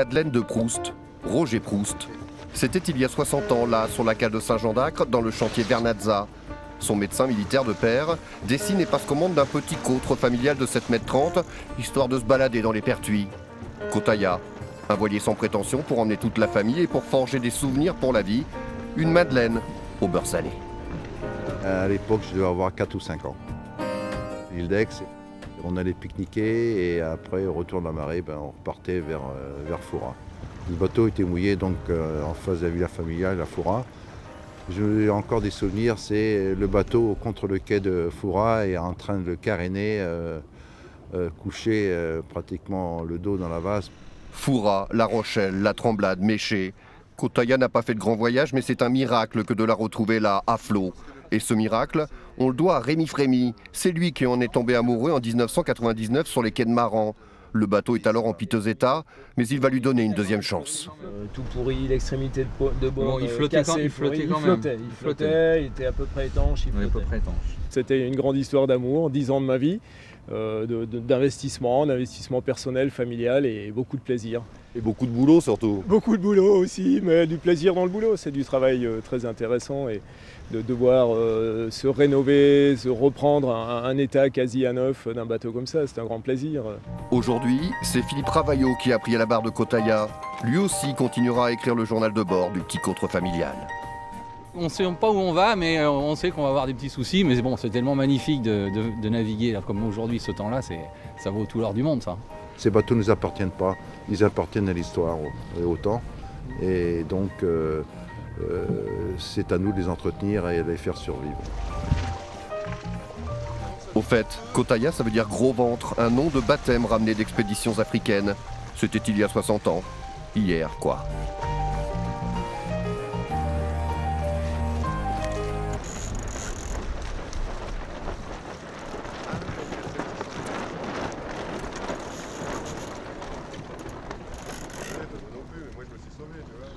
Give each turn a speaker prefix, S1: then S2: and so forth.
S1: Madeleine de Proust, Roger Proust. C'était il y a 60 ans, là, sur la cale de Saint-Jean-d'Acre, dans le chantier Vernazza. Son médecin militaire de père dessine et passe commande d'un petit côtre familial de 7,30 m, histoire de se balader dans les pertuis. Kotaya, un voilier sans prétention pour emmener toute la famille et pour forger des souvenirs pour la vie. Une Madeleine au beurre salé.
S2: À l'époque, je devais avoir 4 ou 5 ans. L'île d'Aix, on allait pique-niquer et après, au retour de la marée, on repartait vers Foura. Le bateau était mouillé donc en face de la villa familiale à Foura. J'ai encore des souvenirs, c'est le bateau contre le quai de Foura et en train de le caréner, couché pratiquement le dos dans la vase.
S1: Foura, La Rochelle, La Tremblade, Méché. Kotaya n'a pas fait de grand voyage, mais c'est un miracle que de la retrouver là, à flot. Et ce miracle, on le doit à Rémi Frémy. C'est lui qui en est tombé amoureux en 1999 sur les quais de Maran. Le bateau est alors en piteux état, mais il va lui donner une deuxième chance.
S3: Tout pourri, l'extrémité de bord
S4: il flottait
S3: cassée,
S4: il
S3: flottait, il était à peu près étanche.
S5: C'était une grande histoire d'amour, 10 ans de ma vie, d'investissement personnel, familial et beaucoup de plaisir.
S6: Et beaucoup de boulot surtout.
S5: Beaucoup de boulot aussi, mais du plaisir dans le boulot. C'est du travail très intéressant et de devoir se rénover, se reprendre un état quasi à neuf d'un bateau comme ça, c'est un grand plaisir.
S1: Aujourd'hui, c'est Philippe Ravaillot qui a pris à la barre de Kotaya. Lui aussi continuera à écrire le journal de bord du petit côtre familial.
S4: On ne sait pas où on va, mais on sait qu'on va avoir des petits soucis. Mais bon, c'est tellement magnifique de naviguer là, comme aujourd'hui, ce temps-là, ça vaut tout l'or du monde, ça.
S2: Ces bateaux ne nous appartiennent pas, ils appartiennent à l'histoire et au temps. Et donc, c'est à nous de les entretenir et de les faire survivre.
S1: Au fait, Kotaya, ça veut dire gros ventre, un nom de baptême ramené d'expéditions africaines. C'était il y a 60 ans. Hier, quoi.
S6: Moi je me suis sauvé, tu vois.